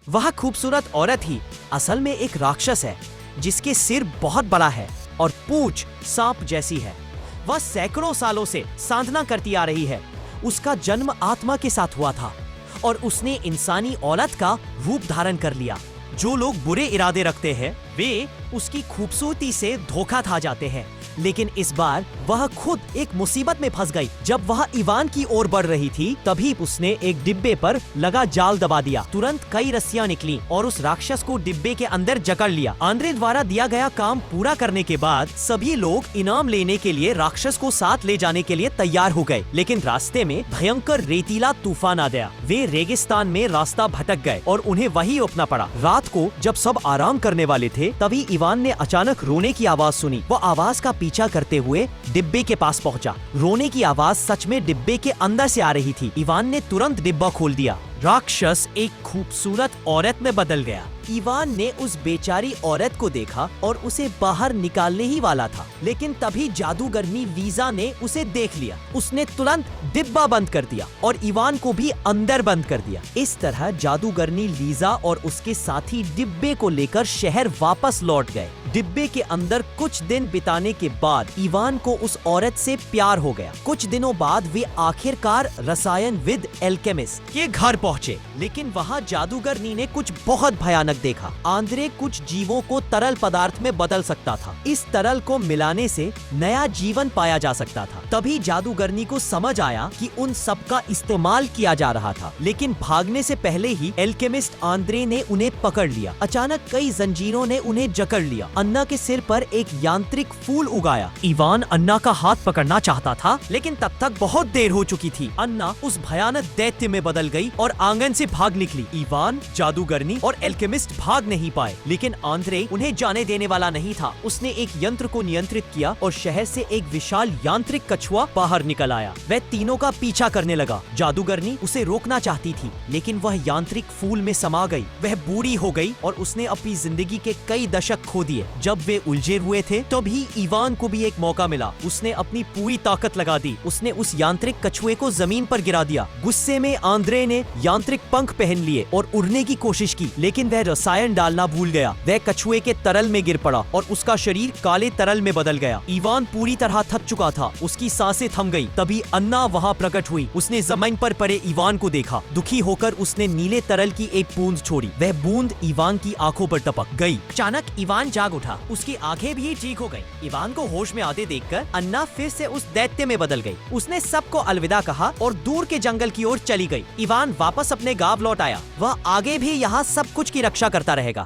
वह खूबसूरत औरत ही असल में एक राक्षस है जिसके सिर बहुत बड़ा है और पूंछ सांप जैसी है। वह सैकड़ों सालों से साधना करती आ रही है। उसका जन्म आत्मा के साथ हुआ था और उसने इंसानी औरत का रूप धारण कर लिया। जो लोग बुरे इरादे रखते हैं वे उसकी खूबसूरती से धोखा खा जाते हैं, लेकिन इस बार वह खुद एक मुसीबत में फंस गई। जब वह इवान की ओर बढ़ रही थी तभी उसने एक डिब्बे पर लगा जाल दबा दिया। तुरंत कई रस्सियां निकली और उस राक्षस को डिब्बे के अंदर जकड़ लिया। आंद्रे द्वारा दिया गया काम पूरा करने के बाद सभी लोग इनाम लेने के लिए राक्षस को साथ ले जाने के लिए तैयार हो गए, लेकिन रास्ते में भयंकर रेतीला तूफान आ गया। वे रेगिस्तान में रास्ता भटक गए और उन्हें वही रोकना पड़ा। रात को जब सब आराम करने वाले थे तभी इवान ने अचानक रोने की आवाज सुनी। वो आवाज का पीछा करते हुए डिब्बे के पास पहुंचा। रोने की आवाज सच में डिब्बे के अंदर से आ रही थी। इवान ने तुरंत डिब्बा खोल दिया। राक्षस एक खूबसूरत औरत में बदल गया। इवान ने उस बेचारी औरत को देखा और उसे बाहर निकालने ही वाला था, लेकिन तभी जादूगरनी लीजा ने उसे देख लिया। उसने तुरंत डिब्बा बंद कर दिया और इवान को भी अंदर बंद कर दिया। इस तरह जादूगरनी लीजा और उसके साथी डिब्बे को लेकर शहर वापस लौट गए। डिब्बे के अंदर कुछ दिन बिताने के बाद इवान को उस औरत से प्यार हो गया। कुछ दिनों बाद वे आखिरकार रसायनविद एल्केमिस्ट के घर पहुंचे, लेकिन वहां जादूगरनी ने कुछ बहुत भयानक देखा। आंद्रे कुछ जीवों को तरल पदार्थ में बदल सकता था। इस तरल को मिलाने से नया जीवन पाया जा सकता था। तभी जादूगरनी को समझ आया कि उन सब का इस्तेमाल किया जा रहा था, लेकिन भागने से पहले ही एल्केमिस्ट आंद्रे ने उन्हें पकड़ लिया। अचानक कई जंजीरों ने उन्हें जकड़ लिया। अन्ना के सिर पर एक यांत्रिक फूल उगाया। इवान अन्ना का हाथ पकड़ना चाहता था, लेकिन तब तक बहुत देर हो चुकी थी। अन्ना उस भयानक दैत्य में बदल गई और आंगन से भाग निकली। इवान, जादूगरनी और एल्केमिस्ट भाग नहीं पाए, लेकिन आंद्रे उन्हें जाने देने वाला नहीं था। उसने एक यंत्र को नियंत्रित किया और शहर से एक विशाल यांत्रिक कछुआ बाहर निकल आया। वह तीनों का पीछा करने लगा। जादूगरनी उसे रोकना चाहती थी, लेकिन वह यांत्रिक फूल में समा गई। वह बूढ़ी हो गई और उसने अपनी जिंदगी के कई दशक खो दिए। जब वे उलझे हुए थे तभी इवान को भी एक मौका मिला। उसने अपनी पूरी ताकत लगा दी। उसने उस यांत्रिक कछुए को जमीन पर गिरा दिया। गुस्से में आंद्रे ने यांत्रिक पंख पहन लिए और उड़ने की कोशिश की, लेकिन वह रसायन डालना भूल गया। वह कछुए के तरल में गिर पड़ा और उसका शरीर काले तरल में बदल गया। इवान पूरी तरह थक चुका था। उसकी सांसें थम गई। तभी अन्ना वहाँ प्रकट हुई। उसने जमीन पर पड़े इवान को देखा। दुखी होकर उसने नीले तरल की एक बूंद छोड़ी। वह बूंद इवान की आंखों पर टपक गई। अचानक इवान जाग उठा। उसकी आंखें भी ठीक हो गईं। इवान को होश में आते देखकर अन्ना फिर से उस दैत्य में बदल गई। उसने सबको अलविदा कहा और दूर के जंगल की ओर चली गई। इवान वापस अपने गांव लौट आया। वह आगे भी यहाँ सब कुछ की रक्षा करता रहेगा।